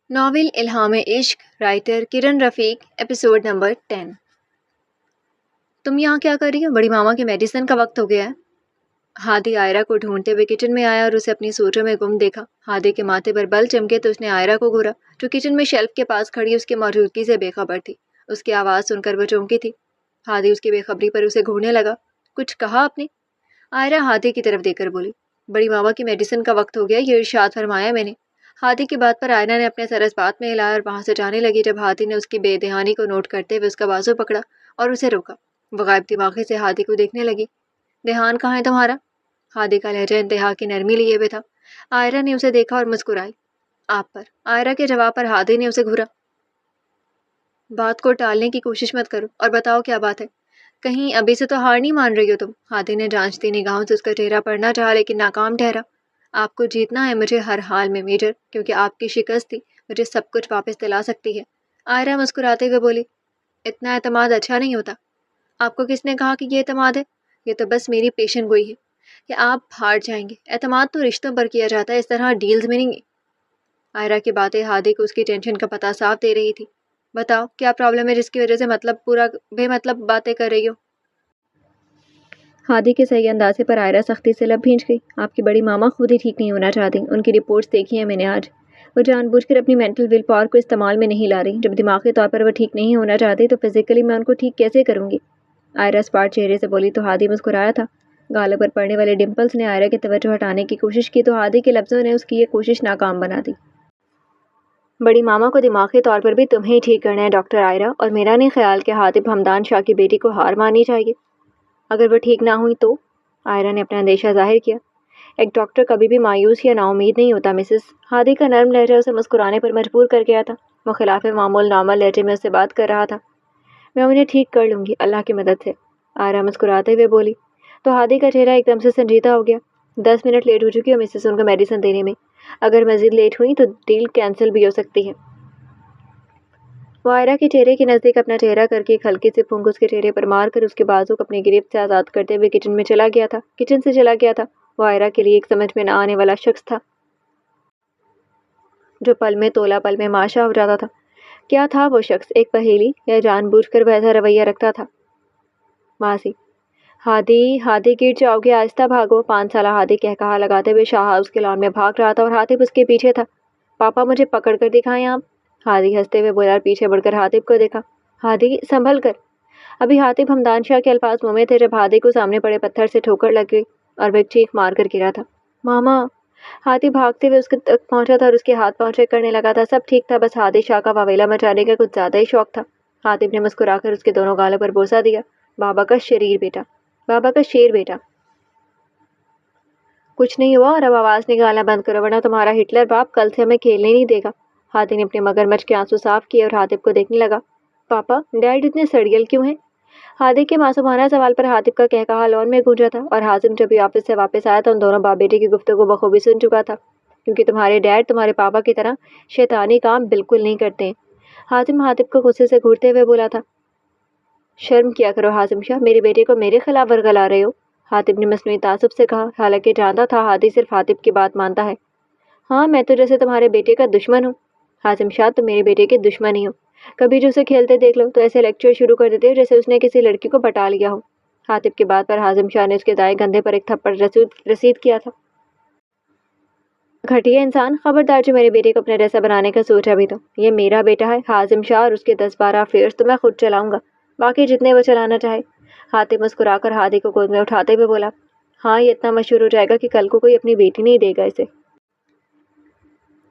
Novel الہام عشق، writer کرن رفیق، ایپیسوڈ نمبر 10۔ تم یہاں کیا کر رہی ہو؟ بڑی ماما کے میڈیسن کا وقت ہو گیا ہے۔ ہادی عائرہ کو ڈھونڈتے ہوئے کچن میں آیا اور اسے اپنی سوچوں میں گم دیکھا۔ ہادی کے ماتھے پر بل چمکے تو اس نے عائرہ کو گھورا، جو کچن میں شیلف کے پاس کھڑی اس کی موجودگی سے بے خبر تھی۔ اس کی آواز سن کر وہ چونکی تھی۔ ہادی اس کی بے خبری پر اسے گھورنے لگا۔ کچھ کہا آپ نے؟ عائرہ ہادی کی طرف دیکھ کر بولی۔ بڑی ماما کی میڈیسن کا وقت ہو گیا، یہ ارشاد فرمایا میں نے۔ ہادی کی بات پر عائرہ نے اپنے سر اس بات میں ہلایا اور وہاں سے جانے لگی جب ہادی نے اس کی بے دہانی کو نوٹ کرتے ہوئے اس کا بازو پکڑا اور اسے روکا۔ وہ غائب دماغی سے ہادی کو دیکھنے لگی۔ دھیان کہاں ہے تمہارا؟ ہادی کا لہجہ انتہا کی نرمی لیے ہوئے تھا۔ عائرہ نے اسے دیکھا اور مسکرائی۔ آپ پر۔ عائرہ کے جواب پر ہادی نے اسے گھورا۔ بات کو ٹالنے کی کوشش مت کرو اور بتاؤ کیا بات ہے۔ کہیں ابھی سے تو ہار نہیں مان رہی ہو تم؟ ہادی نے جانچتی نگاہوں سے اس کا چہرہ پڑھنا چاہا لیکن ناکام ٹھہرا۔ آپ کو جیتنا ہے مجھے ہر حال میں میجر، کیونکہ آپ کی شکست ہی مجھے سب کچھ واپس دلا سکتی ہے۔ عائرہ مسکراتے ہوئے بولی۔ اتنا اعتماد اچھا نہیں ہوتا۔ آپ کو کس نے کہا کہ یہ اعتماد ہے؟ یہ تو بس میری پیشن گوئی ہے کہ آپ ہار جائیں گے۔ اعتماد تو رشتوں پر کیا جاتا ہے، اس طرح ڈیلز میں نہیں۔ عائرہ کی باتیں ہادی کو اس کی ٹینشن کا پتہ صاف دے رہی تھی۔ بتاؤ کیا پرابلم ہے جس کی وجہ سے بے مطلب باتیں کر رہی ہو؟ ہادی کے صحیح اندازے پر عائرہ سختی سے لب بھینچ گئی۔ آپ کی بڑی ماما خود ہی ٹھیک نہیں ہونا چاہتی، ان کی رپورٹس دیکھی ہیں میں نے آج۔ وہ جان بوجھ کر اپنی مینٹل ول پاور کو استعمال میں نہیں لا رہی۔ جب دماغی طور پر وہ ٹھیک نہیں ہونا چاہتی تو فزیکلی میں ان کو ٹھیک کیسے کروں گی؟ عائرہ اسپاٹ چہرے سے بولی تو ہادی مسکرایا تھا۔ گالوں پر پڑنے والے ڈمپلز نے عائرہ کی توجہ ہٹانے کی کوشش کی تو ہادی کے لفظوں نے اس کی یہ کوشش ناکام بنا دی۔ بڑی ماما کو دماغی طور پر بھی تمہیں ہی ٹھیک کرنا ہے ڈاکٹر عائرہ، اور میرا نہیں خیال کہ حاتب حمدان شاہ کی بیٹی کو ہار ماننی چاہیے۔ اگر وہ ٹھیک نہ ہوئی تو؟ عائرہ نے اپنا اندیشہ ظاہر کیا۔ ایک ڈاکٹر کبھی بھی مایوس یا نا امید نہیں ہوتا مسز۔ ہادی کا نرم لہجہ اسے مسکرانے پر مجبور کر گیا تھا۔ وہ خلاف معمول نارمل لہجے میں اس سے بات کر رہا تھا۔ میں انہیں ٹھیک کر لوں گی اللہ کی مدد سے، عائرہ مسکراتے ہوئے بولی تو ہادی کا چہرہ ایک دم سے سنجیدہ ہو گیا۔ 10 منٹ لیٹ ہو چکی ہو مسز ان کو میڈیسن دینے میں، اگر مزید لیٹ ہوئی تو ڈیل کینسل بھی ہو سکتی ہے۔ وہ عائرہ کے چہرے کے نزدیک اپنا چہرہ کر کے ایک ہلکی سی پھونک اس کے چہرے پر مار کر اس کے بازو کو اپنی گرفت سے آزاد کرتے ہوئے کچن سے چلا گیا تھا۔ وہ عائرہ کے لیے ایک سمجھ میں نہ آنے والا شخص تھا جو پل میں تولا پل میں ماشا ہو جاتا تھا۔ کیا تھا وہ شخص؟ ایک پہیلی یا جان بوجھ کر وہ ایسا رویہ رکھتا تھا؟ ماضی۔ ہادی گر جاؤ گے، آہستہ بھاگو۔ 5 سالہ ہادی کہا لگاتے ہوئے شاہ ہاؤس کے لان میں بھاگ رہا تھا اور ہاتف اس کے پیچھے تھا۔ پاپا مجھے پکڑ کر دکھائیں آپ، ہادی ہنستے ہوئے بولا اور پیچھے بڑھ کر ہاتف کو دیکھا۔ ہادی سنبھل کر۔ ابھی ہاتف حمدان شاہ کے الفاظ منہ میں تھے جب ہادی کو سامنے پڑے پتھر سے ٹھوکر لگ گئی اور وہ ایک چیخ مار کر گرا تھا۔ ماما! ہاتھی بھاگتے ہوئے اس کے تک پہنچا تھا اور اس کے ہاتھ پاؤں چیک کرنے لگا تھا۔ سب ٹھیک تھا، بس ہادی شاہ کا واویلا مچانے کا کچھ زیادہ ہی شوق تھا۔ ہاتف نے مسکرا کر اس کے دونوں گالوں پر بوسہ دیا۔ بابا کا شریر بیٹا، بابا کا شیر بیٹا۔ کچھ نہیں ہوا اور اب آواز نکالنا بند کرو ورنہ تمہارا ہٹلر باپ کل سے ہمیں کھیلنے نہیں دے گا۔ ہادی نے اپنے مگرمچھ کے آنسو صاف کیے اور ہاتف کو دیکھنے لگا۔ پاپا، ڈیڈ اتنے سڑیل کیوں ہیں؟ ہادی کے معصومانہ سوال پر ہاتف کا کہا لون میں گونجا تھا اور حازم جب بھی آفس سے واپس آیا تو ان دونوں باپ بیٹے کی گفتگو بخوبی سن چکا تھا، کیونکہ تمہارے ڈیڈ تمہارے پاپا کی طرح شیطانی کام بالکل نہیں کرتے ہیں۔ حازم ہاتف کو غصے سے گھورتے ہوئے بولا تھا۔ شرم کیا کرو حازم شاہ، میرے بیٹے کو میرے خلاف ورگلا رہے ہو، ہاتف نے مصنوعی تعصب سے کہا، حالانکہ جانتا تھا ہادی صرف ہاتف کی بات مانتا ہے۔ ہاں، میں تو جیسے تمہارے بیٹے کا دشمن ہوں۔ حازم شاہ تم میرے بیٹے کے دشمن ہی ہو، کبھی جو اسے کھیلتے دیکھ لو تو ایسے لیکچر شروع کر دیتے ہو جیسے اس نے کسی لڑکی کو پٹا لیا ہو۔ ہاتف کی بات پر حازم شاہ نے اس کے دائیں کندھے پر ایک تھپڑ رسید کیا تھا۔ گھٹیا انسان، خبردار جو میرے بیٹے کو اپنے جیسا بنانے کا سوچا بھی تو۔ یہ میرا بیٹا ہے حازم شاہ اور اس کے 10-12 افیئرز تو میں خود چلاؤں گا، باقی جتنے وہ چلانا چاہے۔ ہاتف مسکرا کر ہادی کو گود میں اٹھاتے ہوئے بولا۔ ہاں، یہ اتنا مشہور ہو جائے گا کہ کل کو کوئی اپنی بیٹی نہیں دے گا اسے۔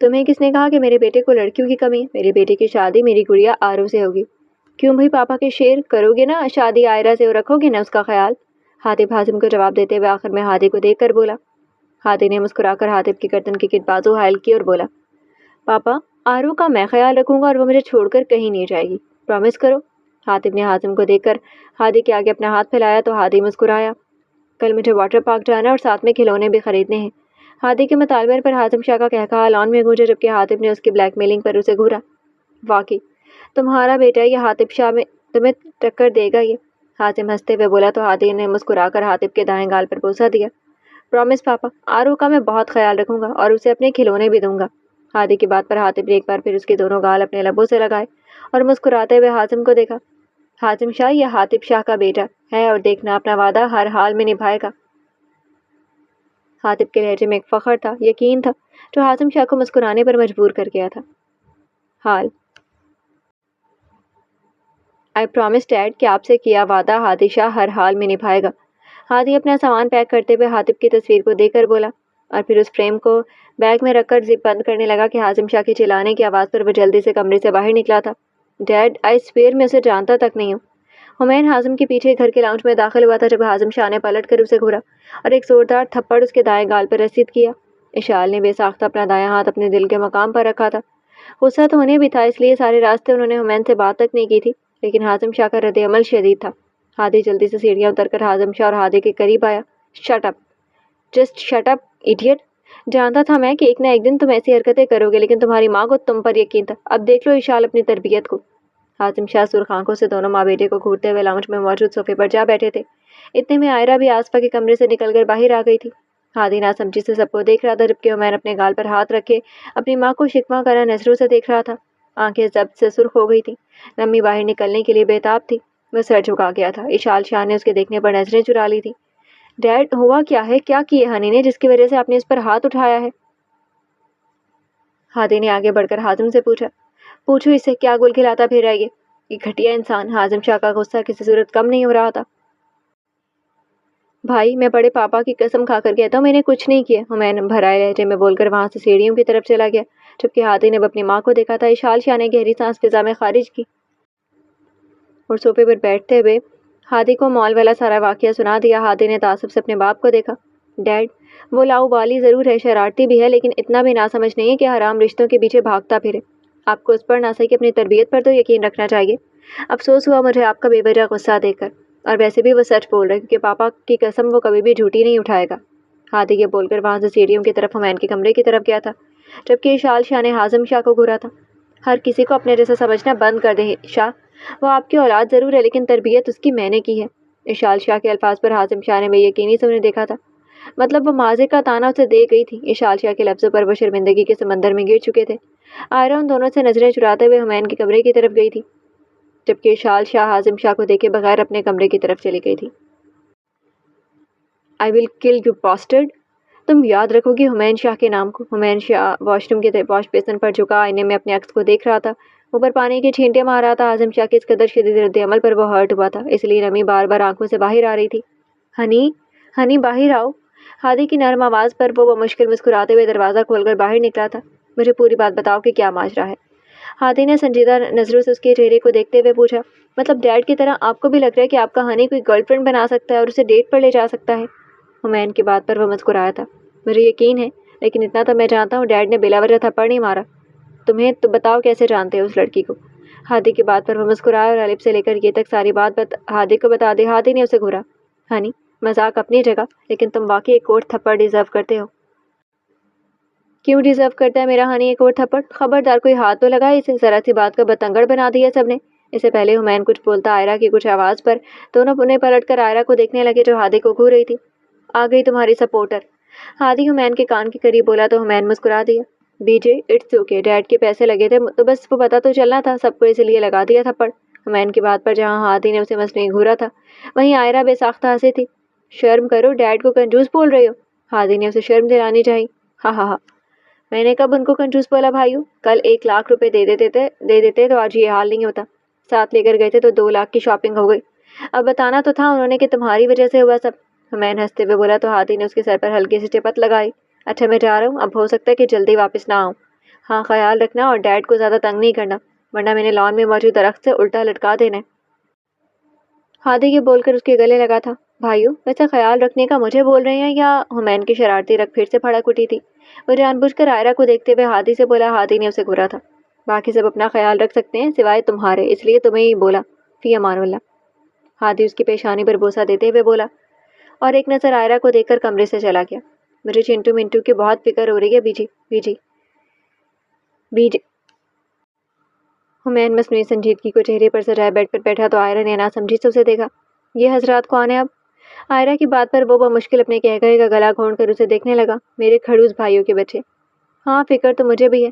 تمہیں کس نے کہا کہ میرے بیٹے کو لڑکیوں کی کمی ہے؟ میرے بیٹے کی شادی میری گڑیا آرو سے ہوگی۔ کیوں بھائی پاپا کے شیر، کرو گے نا شادی عائرہ سے اور رکھو گے نا اس کا خیال؟ ہاتف حازم کو جواب دیتے ہوئے آخر میں ہادی کو دیکھ کر بولا۔ ہادی نے مسکرا کر ہاتف کی گردن کی کٹ بازو حائل کی اور بولا، پاپا آرو کا میں خیال رکھوں گا اور وہ مجھے چھوڑ کر کہیں نہیں جائے گی، پرامس کرو۔ ہاتف نے حازم کو دیکھ کر ہادی کے آگے اپنا ہاتھ پھیلایا تو ہادی مسکرایا۔ کل مجھے واٹر پارک جانا ہے اور ساتھ میں کھلونے بھی خریدنے ہیں۔ ہادی کے مطالبے پر حازم شاہ کا کہا لان میں گونجا جبکہ ہاتف نے اس کی بلیک میلنگ پر اسے گھورا۔ واقعی تمہارا بیٹا یہ ہاتف شاہ میں تمہیں ٹکر دے گا یہ، حازم ہنستے ہوئے بولا تو ہادی نے مسکرا کر ہاتف کے دائیں گال پر بوسہ دیا۔ پرامس پاپا، آرو کا میں بہت خیال رکھوں گا اور اسے اپنے کھلونے بھی دوں گا۔ ہادی کی بات پر حاتم نے ایک بار پھر اس کے دونوں گال اپنے لبوں سے لگائے اور مسکراتے ہوئے حاتم کو دیکھا۔ حاتم شاہ یہ حاتم شاہ کا بیٹا ہے اور دیکھنا اپنا وعدہ ہر حال میں نبھائے گا۔ حاتم کے لہجے میں ایک فخر تھا، یقین تھا، جو حاتم شاہ کو مسکرانے پر مجبور کر گیا تھا۔ حال آئی پرومس ڈیڈ کہ آپ سے کیا وعدہ ہادی شاہ ہر حال میں نبھائے گا۔ ہادی اپنا سامان پیک کرتے ہوئے حاتم کی تصویر کو دیکھ کر بولا اور پھر اس فریم کو بیگ میں رکھ کر زپ بند کرنے لگا کہ حاتم شاہ کے چلانے کی آواز پر وہ جلدی سے کمرے سے باہر نکلا تھا۔ ڈیڈ آئی سویئر میں اسے جانتا تک نہیں ہوں۔ حمین حازم کے پیچھے گھر کے لاؤنج میں داخل ہوا تھا جب حازم شاہ نے پلٹ کر اسے گھورا اور ایک زوردار تھپڑ اس کے دائیں گال پر رسید کیا۔ اشال نے بے ساختہ اپنا دایاں ہاتھ اپنے دل کے مقام پر رکھا تھا۔ غصہ تو انہیں بھی تھا، اس لیے سارے راستے انہوں نے حمین سے بات تک نہیں کی تھی، لیکن حازم شاہ کا رد عمل شدید تھا۔ ہادی جلدی سے سیڑھیاں اتر کر حازم شاہ اور ہادی کے قریب آیا۔ Shut up, just shut up idiot. جانتا تھا میں کہ ایک نہ ایک دن تم ایسی حرکتیں کرو گے، لیکن تمہاری ماں کو تم پر یقین تھا۔ اب دیکھ لو اشال اپنی تربیت کو۔ حازم شاہ سرخ آنکھوں سے دونوں ماں بیٹے کو گھورتے ہوئے لاؤنج میں موجود صوفے پر جا بیٹھے تھے۔ اتنے میں آئرہ بھی آسفا کے کمرے سے نکل کر باہر آ گئی تھی۔ ہادی ناسمجھی سے سب کو دیکھ رہا تھا جبکہ حمین اپنے گال پر ہاتھ رکھے اپنی ماں کو شکوہ کرا نظروں سے دیکھ رہا تھا۔ آنکھیں ضبط سے سرخ ہو گئی تھیں، نمی باہر نکلنے کے لیے بےتاب تھی۔ وہ سر جھکا گیا تھا۔ اشال شاہ نے اس کے دیکھنے پر نظریں چرا لی تھی۔ ڈیڈ ہوا کیا ہے؟ کیا کیے ہنی نے جس کی وجہ سے آپ نے اس پر ہاتھ اٹھایا ہے؟ ہادی نے آگے بڑھ کر حازم سے پوچھا۔ پوچھو اس سے کیا گل کھلاتا پھر رہے یہ گھٹیا انسان۔ حازم شاہ کا غصہ کسی صورت کم نہیں ہو رہا تھا۔ بھائی میں بڑے پاپا کی قسم کھا کر کہتا ہوں میں نے کچھ نہیں کیا، حمین بھرائے لہجے میں بول کر وہاں سے سیڑھیوں کی طرف چلا گیا جبکہ ہادی نے اپنی ماں کو دیکھا تھا۔ اشال شاہ نے گہری سانس فضا میں خارج کی اور صوفے پر بیٹھتے ہوئے ہادی کو مال والا سارا واقعہ سنا دیا۔ ہادی نے تعصب سے اپنے باپ کو دیکھا۔ ڈیڈ وہ لاؤبالی ضرور ہے، شرارتی بھی ہے، لیکن اتنا بھی ناسمجھ نہیں ہے کہ حرام رشتوں کے پیچھے بھاگتا پھرے۔ آپ کو اس پر نہ صحیح کہ اپنی تربیت پر تو یقین رکھنا چاہیے۔ افسوس ہوا مجھے آپ کا بے وجہ غصہ دیکھ کر، اور ویسے بھی وہ سچ بول رہے کیونکہ پاپا کی قسم وہ کبھی بھی جھوٹی نہیں اٹھائے گا۔ ہادی یہ بول کر وہاں سے سیڑھیوں کی طرف حمین کے کمرے کی طرف گیا تھا جبکہ اشال شاہ نے حازم شاہ کو گھورا تھا۔ ہر کسی کو اپنے جیسا سمجھنا بند کر دیں شاہ، وہ آپ کی اولاد ضرور ہے لیکن تربیت اس کی میں نے کی ہے۔ اشال شاہ کے الفاظ پر حازم شاہ نے بے یقینی سے انہیں دیکھا تھا، مطلب وہ ماضی کا تانا اسے دے گئی تھی۔ اشال شاہ کے لفظوں پر وہ شرمندگی کے سمندر میں گر چکے تھے۔ آئرہ ان دونوں سے نظریں چراتے ہوئے حمین کے کمرے کی طرف گئی تھی جبکہ اشال شاہ حازم شاہ کو دیکھے بغیر اپنے کمرے کی طرف چلی گئی تھی۔ آئی ول کل یو باسٹرڈ، تم یاد رکھو گی حمین شاہ کے نام کو۔ حمین شاہ واش روم کے واش بیسن پر جھکا آئینے میں اپنے عکس کو دیکھ رہا تھا، اوپر پانی کی چھینٹے مار رہا تھا۔ حازم شاہ کے اس قدر شدید رد عمل پر وہ ہرٹ ہوا تھا، اس لیے نمی بار بار آنکھوں سے باہر آ رہی تھی۔ ہنی ہنی باہر آؤ۔ ہادی کی نرم آواز پر وہ مشکل مسکراتے ہوئے دروازہ کھول کر باہر نکلا تھا۔ مجھے پوری بات بتاؤ کہ کیا ماجرا ہے؟ ہادی نے سنجیدہ نظروں سے اس کے چہرے کو دیکھتے ہوئے پوچھا۔ مطلب ڈیڈ کی طرح آپ کو بھی لگ رہا ہے کہ آپ کا ہنی کوئی گرل فرینڈ بنا سکتا ہے اور اسے ڈیٹ پر لے جا سکتا ہے؟ حمین کی بات پر وہ مسکرایا تھا۔ مجھے یقین ہے، لیکن اتنا تو میں جانتا ہوں ڈیڈ نے بلا وجہ تھپڑ نہیں مارا۔ تمہیں تو بتاؤ کیسے جانتے ہو اس لڑکی کو؟ ہادی کی بات پر وہ مسکرایا اور الف سے لے کر یہ تک ساری بات ہادی کو بتا دی۔ ہادی نے اسے گھورا۔ ہنی مذاق اپنی جگہ، لیکن تم واقعی ایک اور تھپڑ ڈیزرو کرتے ہو۔ کیوں ڈیزرو کرتا ہے میرا ہنی ایک اور تھپڑ؟ خبردار کوئی ہاتھ تو لگائے اسے، ذرا سی بات کا بتنگڑ بنا دیا سب نے۔ اس سے پہلے حمین کچھ بولتا آئرہ کی کچھ آواز پر دونوں انہیں پلٹ کر آئرہ کو دیکھنے لگے جو ہادی کو گھور رہی تھی۔ آ گئی تمہاری سپورٹر، ہادی حمین کے کان کے قریب بولا تو حمین مسکرا دیا۔ B J it's okay, dad کے پیسے لگے تھے تو بس وہ پتہ تو چلنا تھا سب کو، اس لیے لگا دیا تھپڑ۔ حمین کی بات پر جہاں ہادی نے اسے مصنوعی گھورا تھا وہیں آئرہ بے ساختہ ہنسی تھی۔ شرم کرو، ڈیڈ کو کنجوس بول رہے ہو؟ ہادی نے اسے شرم دلانی چاہی۔ ہاں ہاں ہاں، میں نے کب ان کو کنجوس بولا بھائیو؟ کل 1,00,000 روپے دے دیتے تو آج یہ حال نہیں ہوتا۔ ساتھ لے کر گئے تھے تو 2,00,000 کی شاپنگ ہو گئی۔ اب بتانا تو تھا انہوں نے کہ تمہاری وجہ سے ہوا سب۔ حمین ہنستے ہوئے بولا تو ہادی نے اس کے سر پر ہلکی سی ٹپت لگائی۔ اچھا میں جا رہا ہوں، اب ہو سکتا ہے کہ جلدی واپس نہ آؤں۔ ہاں خیال رکھنا اور ڈیڈ کو زیادہ تنگ نہیں کرنا ورنہ میں نے لان میں موجود درخت سے الٹا لٹکا دینا ہے۔ ہادی یہ بول کر اس کے گلے لگا تھا۔ بھائیو ویسے خیال رکھنے کا مجھے بول رہے ہیں یا؟ حمین کی شرارتی رگ پھر سے پھڑک اٹھی تھی۔ وہ جان بوجھ کر آئرہ کو دیکھتے ہوئے ہادی سے بولا۔ ہادی نے اسے گھورا تھا۔ باقی سب اپنا خیال رکھ سکتے ہیں سوائے تمہارے، اس لیے تمہیں ہی بولا، فی امان اللہ۔ ہادی اس کی پیشانی پر بوسہ دیتے ہوئے بولا اور ایک نظر آئرہ کو دیکھ کر کمرے سے چلا گیا۔ مجھے چنٹو منٹو کی بہت فکر ہو رہی ہے بی جی۔ حمین مصنوعی سنجیدگی کو چہرے پر سجائے بیڈ پر بیٹھا تو آئرہ نے ناسمجھی سے اسے دیکھا۔ یہ حضرات کون ہیں اب؟ آئرہ کی بات پر وہ بمشکل اپنے کہہ گئے کا گلا گھونٹ کر اسے دیکھنے لگا۔ میرے کھڑوس بھائیوں کے بچے۔ ہاں فکر تو مجھے بھی ہے،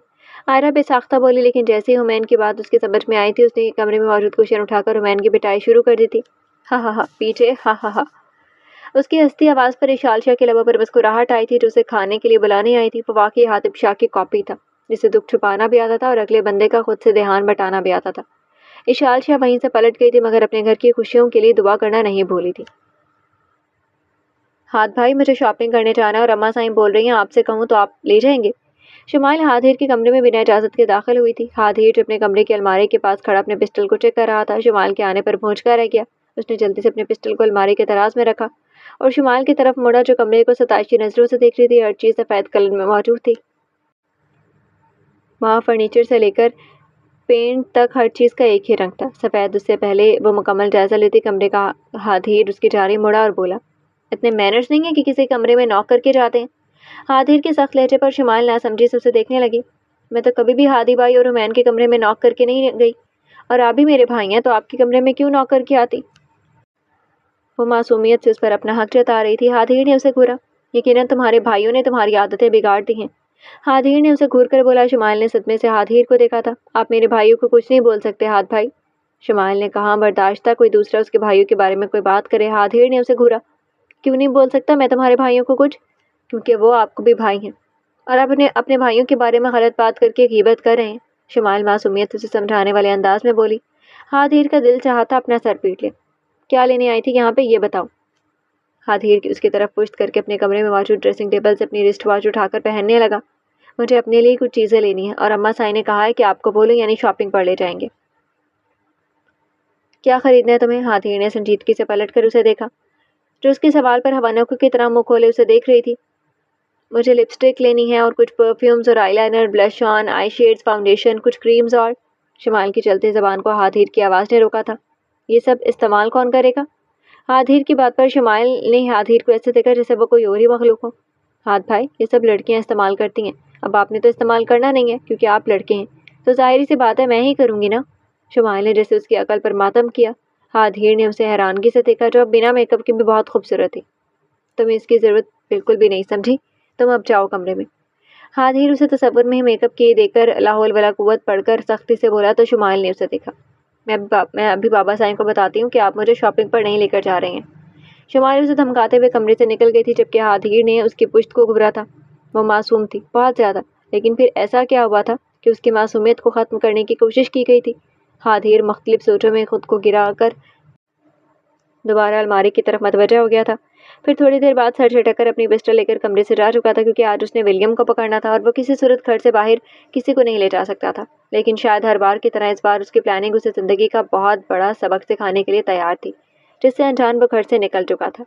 آئرہ بے ساختہ بولی، لیکن جیسے ہی حمین کی بات اس کی سمجھ میں آئی تھی اس نے کمرے میں موجود کوشن اٹھا کر حمین کی پٹائی شروع کر دی تھی۔ ہا ہا ہا پیچھے، ہا ہا ہا۔ اس کی ہستی آواز پر اشال شاہ کے لبوں پر مسکراہٹ آئی تھی جو اسے کھانے کے لیے بلانے آئی تھی۔ وہ واقعی حاتب شاہ کی کاپی تھا جسے دکھ چھپانا بھی آتا تھا اور اگلے بندے کا خود سے دھیان بٹانا بھی آتا تھا۔ اشال شاہ وہیں سے پلٹ گئی تھی مگر اپنے گھر کی خوشیوں کے لیے دعا کرنا نہیں بھولی تھی۔ ہاتھ بھائی مجھے شاپنگ کرنے جانا ہے اور اماں سائیں بول رہی ہیں آپ سے کہوں تو آپ لے جائیں گے؟ شمائل ہاتھیر کے کمرے میں بنا اجازت کے داخل ہوئی تھی۔ ہاتھیر جو اپنے کمرے کی الماری کے پاس کھڑا اپنے پسٹل کو چیک کر رہا تھا شمائل کے آنے پر بھونچکا رہ گیا۔ اس نے جلدی سے اپنے پسٹل کو الماری کے دراز میں رکھا اور شمائل کی طرف مڑا جو کمرے کو ستائشی نظروں سے دیکھ رہی تھی۔ ہر چیز سفید کلر میں موجود تھی، وہاں فرنیچر سے لے کر پینٹ تک ہر چیز کا ایک ہی رنگ تھا، سفید۔ اس سے پہلے وہ مکمل جائزہ لیتی کمرے کا ہاتھیر اس کی جانب مڑا اور بولا، اتنے مینرز نہیں ہیں کہ کسی کمرے میں نوک کر کے جاتے ہیں؟ ہاتھیر کے سخت لہجے پر شمائل ناسمجھی سے اسے دیکھنے لگی۔ میں تو کبھی بھی ہادی بھائی اور حمین کے کمرے میں نوک کر کے نہیں گئی، اور آپ بھی میرے بھائی ہیں تو آپ کے کمرے میں کیوں نوک کر کے آتی؟ وہ معصومیت سے اس پر اپنا حق جتا رہی تھی۔ ہاتھیر نے اسے گھورا، یقیناً تمہارے بھائیوں نے تمہاری عادتیں بگاڑ دی ہیں۔ ہاتھیر نے اسے گھور کر بولا۔ شمائل نے صدمے سے ہاتھیر کو دیکھا تھا۔ آپ میرے بھائیوں کو کچھ نہیں بول سکتے ہاتھ بھائی، شمائل نے کہا۔ برداشت تھا کوئی دوسرا اس کے بھائیوں کے بارے میں کوئی بات کرے۔ ہاتھیر نے اسے گھورا، کیوں نہیں بول سکتا میں تمہارے بھائیوں کو کچھ؟ کیونکہ وہ آپ کو بھی بھائی ہیں اور آپ اپنے بھائیوں کے بارے میں غلط بات کر کے غیبت کر رہے ہیں، شمائل معصومیت اسے سمجھانے والے انداز میں بولی۔ ہاتھیر کا دل چاہا تھا اپنا سر پیٹ لے۔ کیا لینے آئی تھی یہاں پہ یہ بتاؤ؟ ہاتھیر اس کی طرف پشت کر کے اپنے کمرے میں موجود ڈریسنگ ٹیبل سے اپنی رسٹ واچ اٹھا کر پہننے لگا۔ مجھے اپنے لیے کچھ چیزیں لینی ہیں اور اماں سائیں نے کہا ہے کہ آپ کو بولیں یعنی شاپنگ پر لے جائیں گے۔ کیا خریدنا ہے تمہیں؟ ہاتھیر نے سنجیدگی سے پلٹ کر اسے دیکھا جو اس کے سوال پر حوانوکوں کی طرح منہ کھولے اسے دیکھ رہی تھی۔ مجھے لپسٹک لینی ہے اور کچھ پرفیومز اور آئی لائنر، بلش آن، آئی شیڈز، فاؤنڈیشن، کچھ کریمز اور… شمائل کی چلتی زبان کو ہاتھیر کی آواز نے روکا تھا۔ یہ سب استعمال کون کرے گا؟ ہاتھیر کی بات پر شمائل نے ہاتھیر کو ایسے دیکھا جیسے وہ کوئی اور ہی مخلوق ہو۔ ہاتھ بھائی یہ سب لڑکیاں استعمال کرتی ہیں، اب آپ نے تو استعمال کرنا نہیں ہے کیونکہ آپ لڑکے ہیں، تو ظاہری سی بات ہے میں ہی کروں گی نا، شمائل نے جیسے اس کی عقل پر ماتم کیا۔ ہاتھیر نے اسے حیرانگی سے دیکھا جو اب بنا میک اپ کے بھی بہت خوبصورت تھی۔ تمہیں اس کی ضرورت بالکل بھی نہیں، سمجھی؟ تم اب جاؤ کمرے میں۔ ہاتھیر اسے تصور میں ہی میک اپ کیے دیکھ کر لا حول ولا قوت پڑھ کر سختی سے بولا تو شمائل نے اسے دیکھا۔ میں ابھی بابا سائیں کو بتاتی ہوں کہ آپ مجھے شاپنگ پر نہیں لے کر جا رہے ہیں۔ شمائل اسے دھمکاتے ہوئے کمرے سے نکل گئی تھی جبکہ ہاتھیر نے اس کی پشت کو گھورا تھا۔ وہ معصوم تھی بہت زیادہ، لیکن پھر ایسا کیا ہوا تھا کہ اس کی معصومیت کو ختم کرنے کی کوشش کی گئی تھی؟ ہاتھیر مختلف سوچوں میں خود کو گرا کر دوبارہ الماری کی طرف متوجہ ہو گیا تھا۔ پھر تھوڑی دیر بعد سر جھٹک کر اپنی پسٹل لے کر کمرے سے جا چکا تھا کیونکہ آج اس نے ولیم کو پکڑنا تھا اور وہ کسی صورت گھر سے باہر کسی کو نہیں لے جا سکتا تھا۔ لیکن شاید ہر بار کی طرح اس بار اس کی پلاننگ اسے زندگی کا بہت بڑا سبق سکھانے کے لیے تیار تھی جس سے انجان وہ گھر سے نکل چکا تھا۔